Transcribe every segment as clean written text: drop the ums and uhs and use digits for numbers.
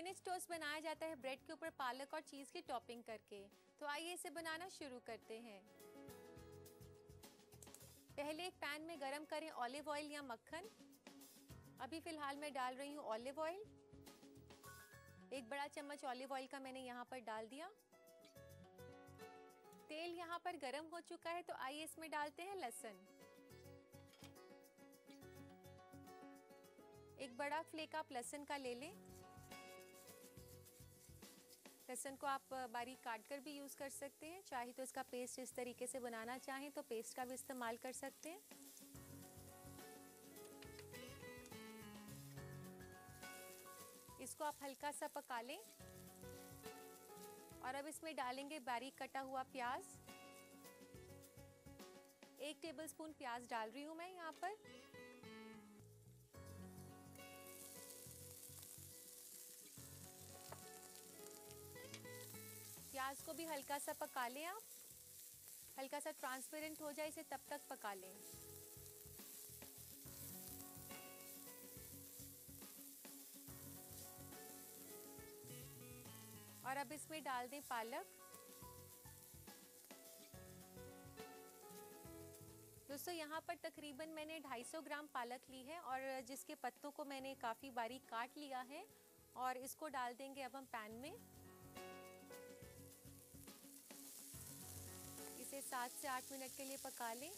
Spinach toast बनाया जाता है ब्रेड के ऊपर पालक और चीज की टॉपिंग करके। तो आइए इसे बनाना शुरू करते हैं। पहले एक पैन में गरम करें ऑलिव ऑयल या मक्खन। अभी फिलहाल मैं डाल रही हूँ ऑलिव ऑयल। 1 बड़ा चम्मच ऑलिव ऑयल का मैंने यहाँ पर डाल दिया। तेल यहाँ पर गरम हो चुका है, तो आइए इसमें डालते हैं लहसुन। 1 बड़ा फ्लेक आप लहसुन का ले लें। लहसुन को आप बारीक काट कर भी यूज कर सकते हैं, चाहे तो इसका पेस्ट इस तरीके से बनाना चाहें तो पेस्ट का भी इस्तेमाल कर सकते हैं। इसको आप हल्का सा पका लें और अब इसमें डालेंगे बारीक कटा हुआ प्याज। 1 टेबलस्पून प्याज डाल रही हूं मैं यहाँ पर। प्याज को भी हल्का सा पका लें आप। हल्का सा ट्रांसपेरेंट हो जाए इसे तब तक पका लें। और अब इसमें डाल दें पालक। दोस्तों यहाँ पर तकरीबन मैंने 250 ग्राम पालक ली है और जिसके पत्तों को मैंने काफ़ी बारीक काट लिया है और इसको डाल देंगे अब हम पैन में। इसे 7 से 8 मिनट के लिए पका लें।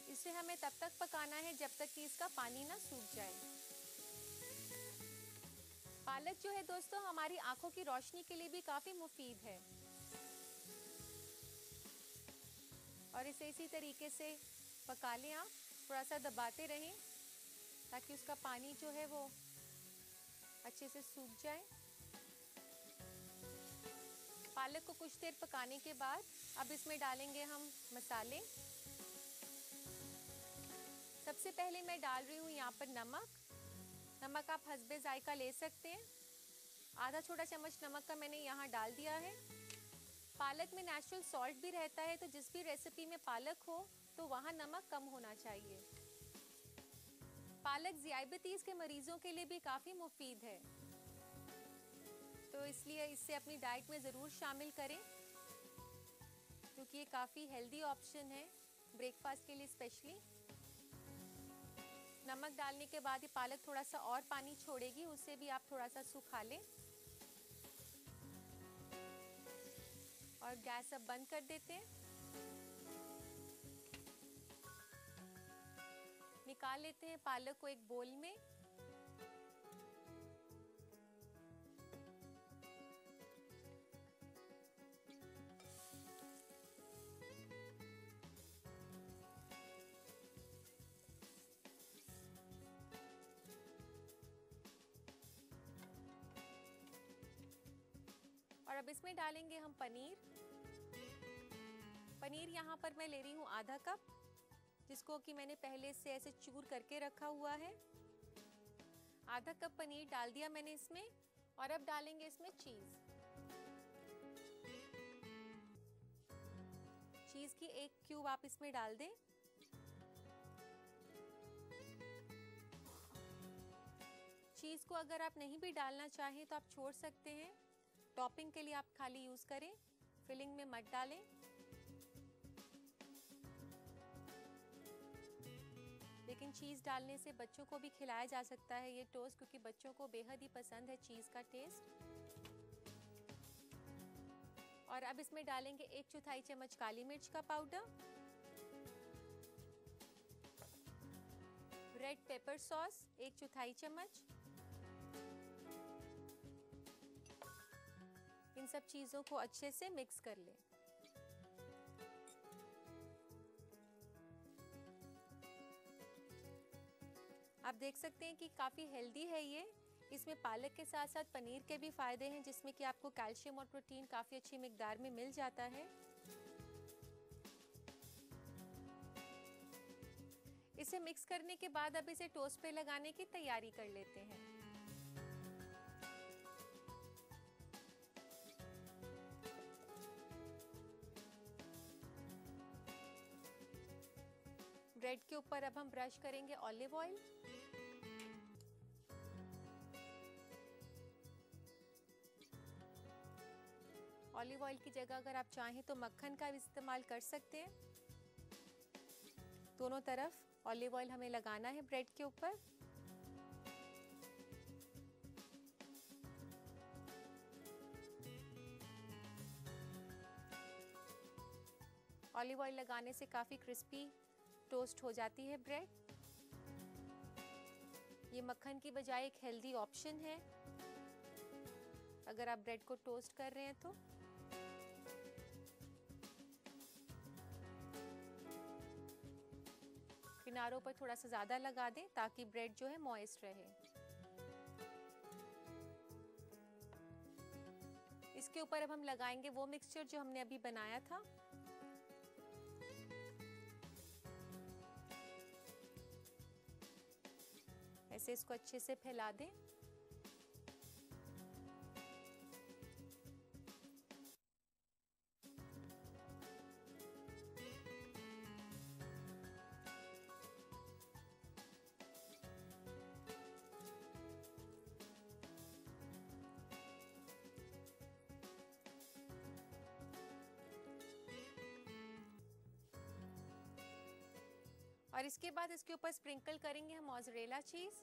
इसे हमें तब तक पकाना है जब तक कि इसका पानी ना सूख जाए। पालक जो है दोस्तों हमारी आंखों की रोशनी के लिए भी काफी मुफीद है और इसे इसी तरीके से पका लें आप। थोड़ा सा दबाते रहें ताकि उसका पानी जो है वो अच्छे से सूख जाए। पालक को कुछ देर पकाने के बाद अब इसमें डालेंगे हम मसाले। सबसे पहले मैं डाल रही हूँ यहाँ पर नमक। नमक आप हस्बे जायका ले सकते हैं। आधा छोटा चम्मच नमक का मैंने यहाँ डाल दिया है। पालक में नेचुरल सॉल्ट भी रहता है, तो जिस भी रेसिपी में पालक हो तो वहाँ नमक कम होना चाहिए। पालक ज़ियाबतीस के मरीजों के लिए भी काफ़ी मुफीद है, तो इसलिए इसे अपनी डाइट में ज़रूर शामिल करें क्योंकि ये काफ़ी हेल्दी ऑप्शन है ब्रेकफास्ट के लिए स्पेशली। नमक डालने के बाद ये पालक थोड़ा सा और पानी छोड़ेगी, उसे भी आप थोड़ा सा सुखा लें और गैस अब बंद कर देते हैं। निकाल लेते हैं पालक को एक बोल में। और अब इसमें डालेंगे हम पनीर। पनीर यहाँ पर मैं ले रही हूँ आधा कप, जिसको कि मैंने पहले से ऐसे चूर करके रखा हुआ है। आधा कप पनीर डाल दिया मैंने इसमें और अब डालेंगे इसमें चीज। चीज की 1 क्यूब आप इसमें डाल दें। चीज को अगर आप नहीं भी डालना चाहें तो आप छोड़ सकते हैं। टॉपिंग के लिए आप खाली यूज करें, फिलिंग में मत डालें। लेकिन चीज़ डालने से बच्चों को भी खिलाया जा सकता है ये टोस्ट, क्योंकि बच्चों को बेहद ही पसंद है चीज़ का टेस्ट। और अब इसमें डालेंगे 1/4 चम्मच काली मिर्च का पाउडर, रेड पेपर सॉस 1/4 चम्मच। इन सब चीज़ों को अच्छे से मिक्स कर लें। आप देख सकते हैं कि काफ़ी हेल्दी है ये। इसमें पालक के साथ साथ पनीर के भी फायदे हैं, जिसमें कि आपको कैल्शियम और प्रोटीन काफ़ी अच्छी मिकदार में मिल जाता है। इसे मिक्स करने के बाद अब इसे टोस्ट पे लगाने की तैयारी कर लेते हैं। ब्रेड के ऊपर अब हम ब्रश करेंगे ऑलिव ऑयल। ऑलिव ऑयल की जगह अगर आप चाहें तो मक्खन का भी इस्तेमाल कर सकते हैं। दोनों तरफ ऑलिव ऑयल हमें लगाना है ब्रेड के ऊपर। ऑलिव ऑयल लगाने से काफ़ी क्रिस्पी टोस्ट हो जाती है ब्रेड। ये मक्खन की बजाय एक हेल्दी ऑप्शन है अगर आप ब्रेड को टोस्ट कर रहे हैं तो। किनारों पर थोड़ा सा ज़्यादा लगा दें ताकि ब्रेड जो है मॉइस्ट रहे। इसके ऊपर अब हम लगाएंगे वो मिक्सचर जो हमने अभी बनाया था। ऐसे इसको अच्छे से फैला दें। और इसके बाद इसके ऊपर स्प्रिंकल करेंगे हम मोज़रेला चीज।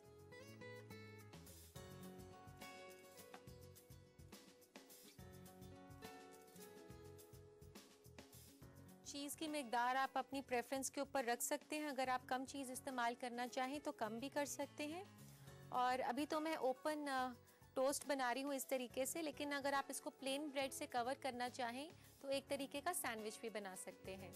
चीज़ की मिकदार आप अपनी प्रेफरेंस के ऊपर रख सकते हैं। अगर आप कम चीज़ इस्तेमाल करना चाहें तो कम भी कर सकते हैं। और अभी तो मैं ओपन टोस्ट बना रही हूँ इस तरीके से, लेकिन अगर आप इसको प्लेन ब्रेड से कवर करना चाहें तो एक तरीके का सैंडविच भी बना सकते हैं।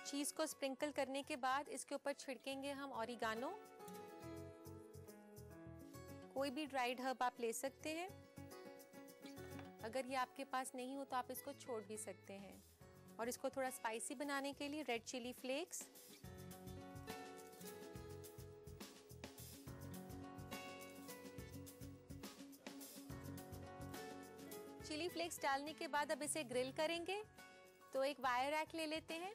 चीज़ को स्प्रिंकल करने के बाद इसके ऊपर छिड़केंगे हम ऑरिगानो। कोई भी ड्राइड हर्ब आप ले सकते हैं। अगर ये आपके पास नहीं हो तो आप इसको छोड़ भी सकते हैं। और इसको थोड़ा स्पाइसी बनाने के लिए red chilli flakes, chilli flakes डालने के बाद अब इसे ग्रिल करेंगे। तो एक वायर रैक ले लेते हैं।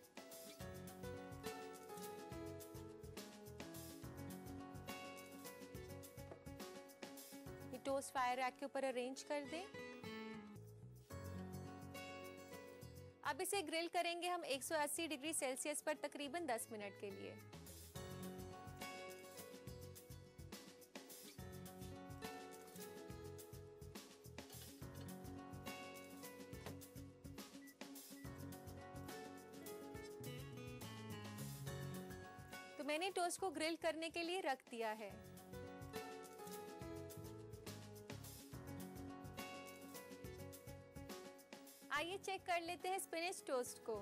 टोस्ट फायर रैक के ऊपर अरेंज कर दें। अब इसे ग्रिल करेंगे हम 180 डिग्री सेल्सियस पर तकरीबन 10 मिनट के लिए। तो मैंने टोस्ट को ग्रिल करने के लिए रख दिया है। आइए चेक कर लेते हैं स्पिनच टोस्ट को।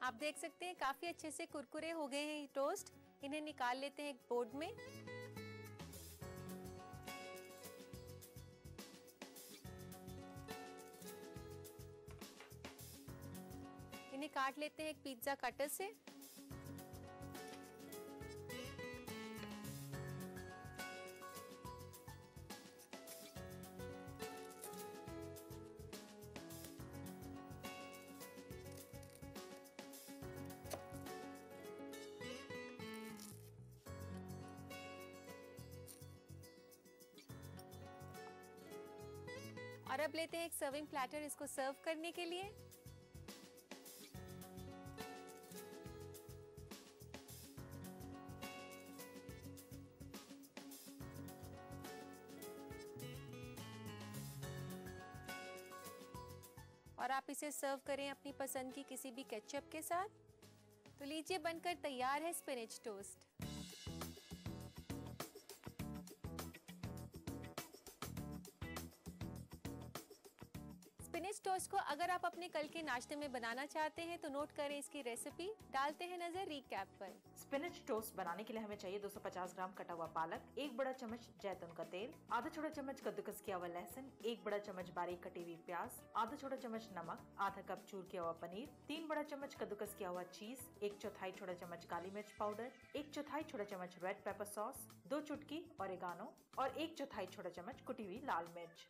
आप देख सकते हैं काफी अच्छे से कुरकुरे हो गए हैं ये टोस्ट। इन्हें निकाल लेते हैं एक बोर्ड में। इन्हें काट लेते हैं एक पिज्जा कटर से। और अब लेते हैं एक सर्विंग प्लेटर इसको सर्व करने के लिए। और आप इसे सर्व करें अपनी पसंद की किसी भी केचप के साथ। तो लीजिए बनकर तैयार है स्पिनच टोस्ट। स्पिनच टोस्ट को अगर आप अपने कल के नाश्ते में बनाना चाहते हैं तो नोट करें इसकी रेसिपी। डालते हैं नजर रीकैप पर। स्पिनच टोस्ट बनाने के लिए हमें चाहिए 250 ग्राम कटा हुआ पालक, 1 बड़ा चम्मच जैतून का तेल, आधा छोटा चम्मच कद्दूकस किया हुआ लहसुन, 1 बड़ा चम्मच बारीक कटी हुई प्याज, आधा छोटा चम्मच नमक, आधा कप चूर किया हुआ पनीर, 3 बड़ा चम्मच कद्दूकस किया हुआ चीज, 1/4 छोटा चम्मच काली मिर्च पाउडर, 1/4 छोटा चम्मच रेड पेपर सॉस, 2 चुटकी ओरिगानो और 1/4 छोटा चम्मच कुटी हुई लाल मिर्च।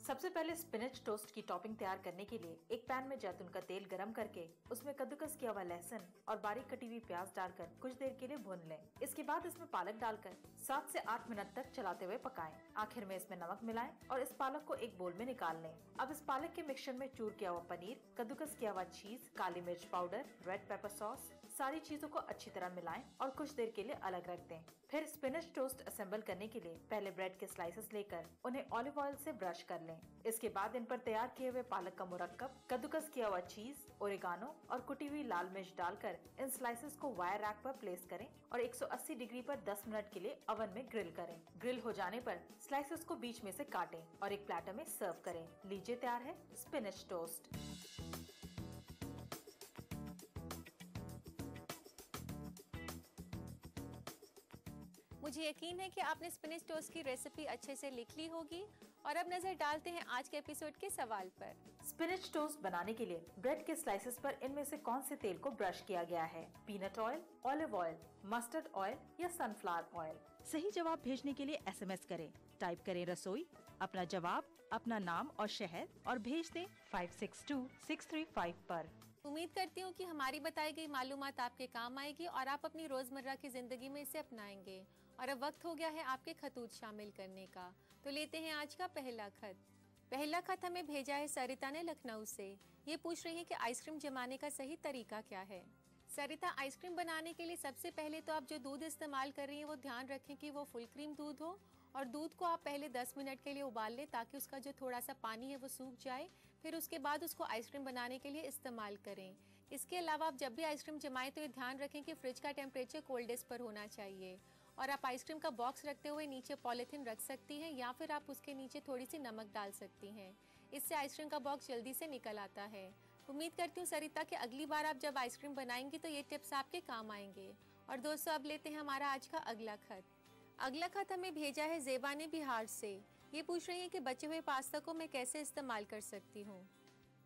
सबसे पहले स्पिनच टोस्ट की टॉपिंग तैयार करने के लिए एक पैन में जैतून का तेल गरम करके उसमें कद्दूकस किया हुआ लहसुन और बारीक कटी हुई प्याज डालकर कुछ देर के लिए भून लें। इसके बाद इसमें पालक डालकर 7 से 8 मिनट तक चलाते हुए पकाएं। आखिर में इसमें नमक मिलाएं और इस पालक को एक बोल में निकाल लें। अब इस पालक के मिक्सचर में चूर किया हुआ पनीर, कद्दूकस किया हुआ चीज, काली मिर्च पाउडर, रेड पेपर सॉस, सारी चीजों को अच्छी तरह मिलाएं और कुछ देर के लिए अलग रख दें। फिर स्पिनच टोस्ट असेंबल करने के लिए पहले ब्रेड के स्लाइसेस लेकर उन्हें ऑलिव ऑयल से ब्रश कर लें। इसके बाद इन पर तैयार किए हुए पालक का मुरक्कब, कद्दूकस किया हुआ चीज, ओरिगानो और कुटी हुई लाल मिर्च डालकर इन स्लाइसेस को वायर रैक पर प्लेस करें और 180 डिग्री पर 10 मिनट के लिए ओवन में ग्रिल करें। ग्रिल हो जाने पर स्लाइसेस को बीच में से काटें और एक प्लेटर में सर्व करें। लीजिए, तैयार है स्पिनच टोस्ट। मुझे यकीन है कि आपने स्पिनच टोस्ट की रेसिपी अच्छे से लिख ली होगी। और अब नजर डालते हैं आज के एपिसोड के सवाल पर। स्पिनच टोस्ट बनाने के लिए ब्रेड के स्लाइसेस पर इनमें से कौन से तेल को ब्रश किया गया है? Peanut oil, olive oil, mustard oil या सनफ्लावर ऑयल? सही जवाब भेजने के लिए SMS करें। टाइप करें रसोई, अपना जवाब, अपना नाम और शहर और भेज दें 562635 पर। उम्मीद करती हूँ कि हमारी बताई गई मालूमात आपके काम आएगी और आप अपनी रोजमर्रा की जिंदगी में इसे अपनाएंगे। और अब वक्त हो गया है आपके खतूत शामिल करने का। तो लेते हैं आज का पहला खत। पहला खत हमें भेजा है सरिता ने लखनऊ से। ये पूछ रही है कि आइसक्रीम जमाने का सही तरीका क्या है। सरिता, आइसक्रीम बनाने के लिए सबसे पहले तो आप जो दूध इस्तेमाल कर रही हैं वो ध्यान रखें कि वो फुल क्रीम दूध हो और दूध को आप पहले 10 मिनट के लिए उबाल लें ताकि उसका जो थोड़ा सा पानी है वो सूख जाए। फिर उसके बाद उसको आइसक्रीम बनाने के लिए इस्तेमाल करें। इसके अलावा आप जब भी आइसक्रीम जमाएं तो ये ध्यान रखें कि फ्रिज का टेम्परेचर कोल्डेस्ट पर होना चाहिए। और आप आइसक्रीम का बॉक्स रखते हुए नीचे पॉलीथिन रख सकती हैं या फिर आप उसके नीचे थोड़ी सी नमक डाल सकती हैं। इससे आइसक्रीम का बॉक्स जल्दी से निकल आता है। उम्मीद करती हूँ सरिता कि अगली बार आप जब आइसक्रीम बनाएंगी तो ये टिप्स आपके काम आएंगे। और दोस्तों, अब लेते हैं हमारा आज का अगला खत। अगला खत हमें भेजा है ज़ेबा ने बिहार से। ये पूछ रही है कि बचे हुए पास्ता को मैं कैसे इस्तेमाल कर सकती हूँ।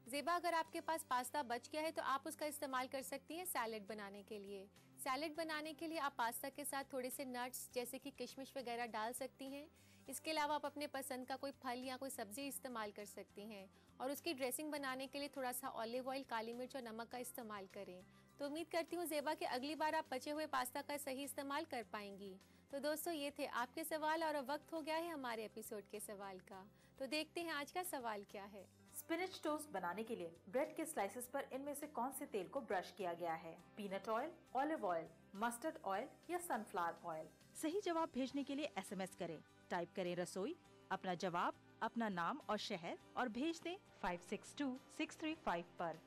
ज़ेबा, अगर आपके पास पास्ता बच गया है तो आप उसका इस्तेमाल कर सकती हैं सैलेड बनाने के लिए। सैलेड बनाने के लिए आप पास्ता के साथ थोड़े से नट्स जैसे कि किशमिश वगैरह डाल सकती हैं। इसके अलावा आप अपने पसंद का कोई फल या कोई सब्जी इस्तेमाल कर सकती हैं। और उसकी ड्रेसिंग बनाने के लिए थोड़ा सा ऑलिव ऑयल, काली मिर्च और नमक का इस्तेमाल करें। तो उम्मीद करती हूँ ज़ेबा कि अगली बार आप बचे हुए पास्ता का सही इस्तेमाल कर पाएंगी। तो दोस्तों, ये थे आपके सवाल और अब वक्त हो गया है हमारे एपिसोड के सवाल का। तो देखते हैं आज का सवाल क्या है। स्पिनच टोस्ट बनाने के लिए ब्रेड के स्लाइसेस पर इनमें से कौन से तेल को ब्रश किया गया है? Peanut oil, olive oil, mustard oil या सनफ्लावर ऑयल? सही जवाब भेजने के लिए SMS करें। टाइप करें रसोई, अपना जवाब, अपना नाम और शहर और भेज दें 562635 पर।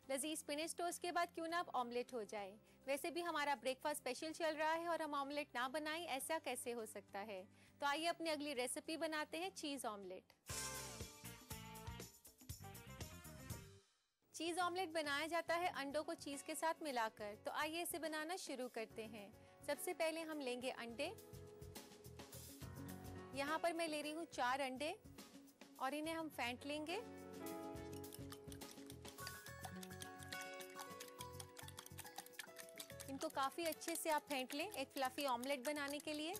लजीज स्पिनच टोस्ट के बाद क्यों ना अब ऑमलेट हो जाए। वैसे भी हमारा ब्रेकफास्ट स्पेशल चल रहा है और हम ऑमलेट ना बनाएं, ऐसा कैसे हो सकता है। तो आइए अपनी अगली रेसिपी बनाते हैं, चीज ऑमलेट। चीज ऑमलेट बनाया जाता है अंडों को चीज के साथ मिलाकर। तो आइए इसे बनाना शुरू करते हैं। सबसे पहले हम लेंगे अंडे। यहाँ पर मैं ले रही हूँ 4 अंडे और इन्हें हम फेंट लेंगे। इनको काफी अच्छे से आप फेंट लें एक फ्लफी ऑमलेट बनाने के लिए।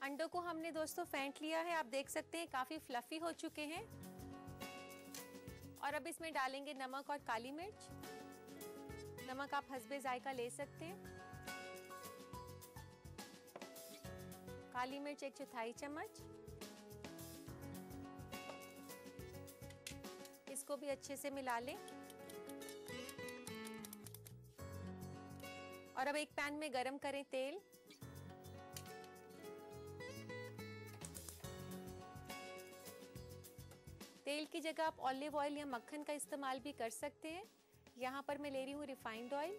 अंडों को हमने दोस्तों फेंट लिया है। आप देख सकते हैं काफी फ्लफी हो चुके हैं। और अब इसमें डालेंगे नमक और काली मिर्च। नमक आप हस्बे जायका ले सकते हैं। काली मिर्च 1/4 चम्मच। इसको भी अच्छे से मिला लें। और अब एक पैन में गरम करें तेल। तेल की जगह आप ऑलिव ऑयल या मक्खन का इस्तेमाल भी कर सकते हैं। यहाँ पर मैं ले रही हूँ रिफाइंड ऑयल।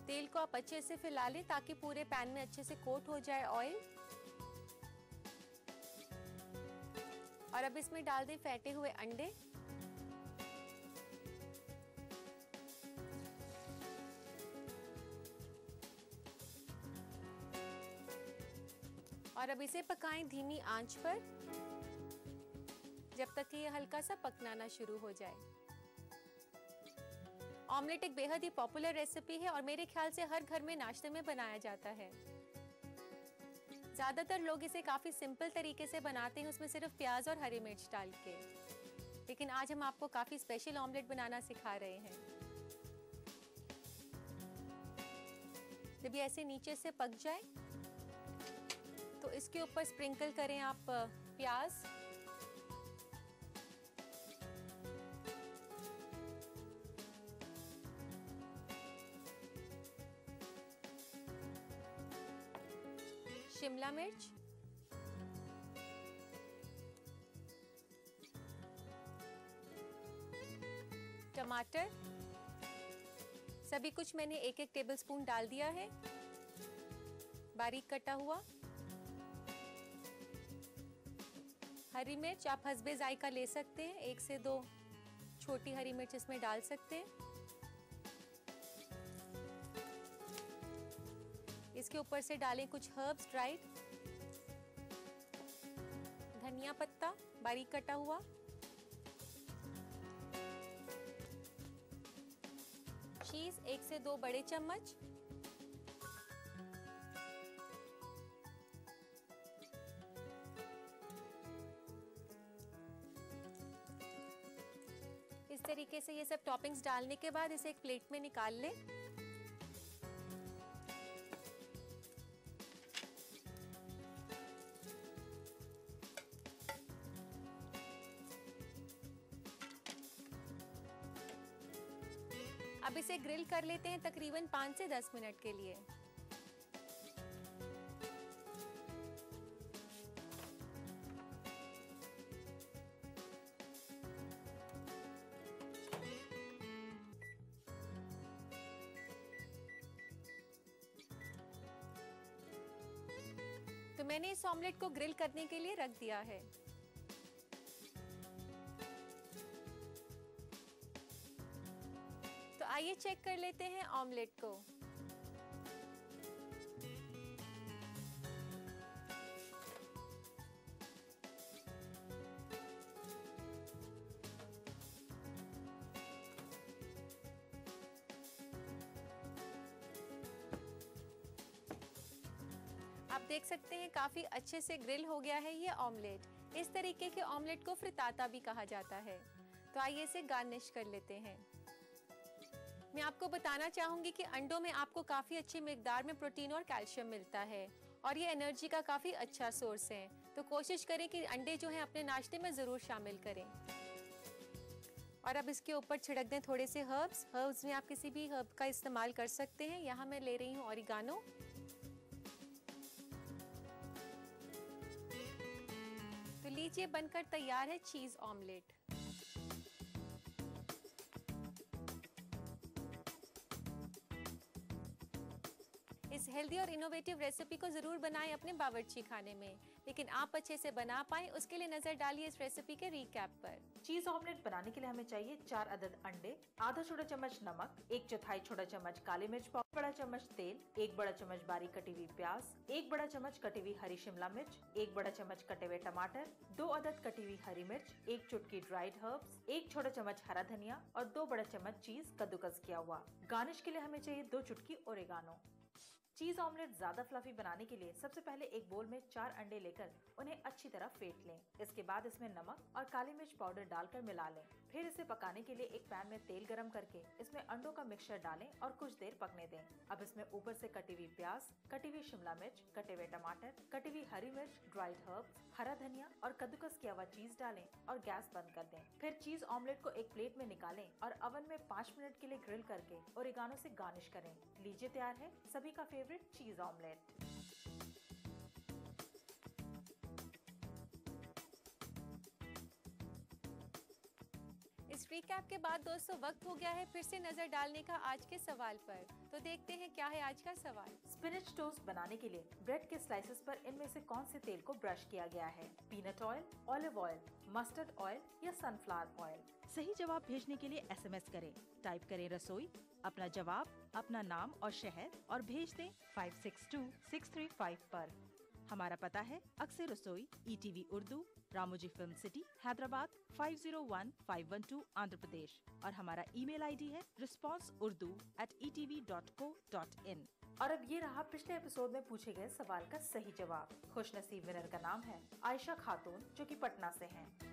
तेल को आप अच्छे से फैला लें ताकि पूरे पैन में अच्छे से कोट हो जाए ऑयल। और अब इसमें डाल दें फेंटे हुए अंडे। और अब इसे पकाएं धीमी आंच पर जब तक कि ये हल्का सा पकना ना शुरू हो जाए। ऑमलेट एक बेहद ही पॉपुलर रेसिपी है और मेरे ख्याल से हर घर में नाश्ते में बनाया जाता है। ज्यादातर लोग इसे काफी सिंपल तरीके से बनाते हैं, उसमें सिर्फ प्याज और हरी मिर्च डाल के। लेकिन आज हम आपको काफी स्पेशल ऑमलेट बनाना सिखा रहे हैं। जब ये ऐसे नीचे से पक जाए तो इसके ऊपर स्प्रिंकल करें आप प्याज, शिमला मिर्च, टमाटर, सभी कुछ मैंने एक एक टेबलस्पून डाल दिया है। बारीक कटा हुआ हरी मिर्च आप हस्बे जायका ले सकते हैं, 1 से 2 छोटी हरी मिर्च इसमें डाल सकते हैं। इसके ऊपर से डालें कुछ हर्ब्स ड्राइड, धनिया पत्ता बारीक कटा हुआ, चीज 1 से 2 बड़े चम्मच, इस तरीके से ये सब टॉपिंग्स डालने के बाद इसे एक प्लेट में निकाल लें। अब इसे ग्रिल कर लेते हैं तकरीबन 5 से 10 मिनट के लिए। तो मैंने इस ऑमलेट को ग्रिल करने के लिए रख दिया है। तो आइए चेक कर लेते हैं ऑमलेट को। आप देख सकते हैं काफी अच्छे से ग्रिल हो गया है ये ऑमलेट। इस तरीके के ऑमलेट को फ्रिताता भी कहा जाता है। तो आइए इसे गार्निश कर लेते हैं। मैं आपको बताना चाहूंगी कि अंडों में आपको काफी अच्छी मिकदार में प्रोटीन और कैल्शियम मिलता है और ये एनर्जी का काफी अच्छा सोर्स है। तो कोशिश करें कि अंडे जो हैं अपने नाश्ते में जरूर शामिल करें। और अब इसके ऊपर छिड़क दें थोड़े से हर्ब्स में आप किसी भी हर्ब का इस्तेमाल कर सकते हैं। यहाँ मैं ले रही हूँ ऑरिगानो। तो लीजिए बनकर तैयार है चीज ऑमलेट। इस हेल्दी और इनोवेटिव रेसिपी को जरूर बनाएं अपने बावर्ची खाने में, लेकिन आप अच्छे से बना पाएं उसके लिए नजर डालिए इस रेसिपी के रिकैप पर। चीज ऑमलेट बनाने के लिए हमें चाहिए 4 अदद अंडे, आधा छोटा चम्मच नमक, 1/4 छोटा चम्मच काली मिर्च पाउडर, बड़ा चम्मच तेल, 1 बड़ा चम्मच बारीक कटी हुई प्याज, 1 बड़ा चम्मच कटी हुई हरी शिमला मिर्च, 1 बड़ा चम्मच कटे हुए टमाटर, 2 अदद कटी हुई हरी मिर्च, 1 चुटकी ड्राइड हर्ब्स, 1 छोटा चम्मच हरा धनिया और 2 बड़ा चम्मच चीज कद्दूकस किया हुआ। गार्निश के लिए हमें चाहिए 2 चुटकी ओरिगानो। चीज ऑमलेट ज्यादा फ्लफी बनाने के लिए सबसे पहले एक बोल में 4 अंडे लेकर उन्हें अच्छी तरह फेंट लें। इसके बाद इसमें नमक और काली मिर्च पाउडर डालकर मिला लें। फिर इसे पकाने के लिए एक पैन में तेल गरम करके इसमें अंडों का मिक्सचर डालें और कुछ देर पकने दें। अब इसमें ऊपर से कटी हुई प्याज, कटी हुई शिमला मिर्च, कटे हुए टमाटर, कटी हुई हरी मिर्च, ड्राइड हर्ब्स, हरा धनिया और कद्दूकस किया हुआ चीज डालें और गैस बंद कर दें। फिर चीज ऑमलेट को एक प्लेट में निकालें और ओवन में 5 मिनट के लिए ग्रिल करके ओरिगानो से गार्निश करें। लीजिए तैयार है सभी का फेवरेट चीज ऑमलेट। इस रिकैप के बाद दोस्तों वक्त हो गया है फिर से नजर डालने का आज के सवाल पर। तो देखते हैं क्या है आज का सवाल। स्पिनच टोस्ट बनाने के लिए ब्रेड के स्लाइसेस पर इनमें से कौन से तेल को ब्रश किया गया है? Peanut oil, olive oil, mustard oil या सनफ्लावर ऑयल? सही जवाब भेजने के लिए SMS करें। टाइप करें रसोई, अपना जवाब, अपना नाम और शहर और भेज दें 562635 पर। हमारा पता है अक्सर रसोई, ETV Urdu, Ramoji film city, Hyderabad 501512, Andhra Pradesh. और हमारा ईमेल ID है responseurdu@etv.co.in। और अब ये रहा पिछले एपिसोड में पूछे गए सवाल का सही जवाब। खुशनसीब विनर का नाम है आयशा खातून, जो कि पटना से हैं।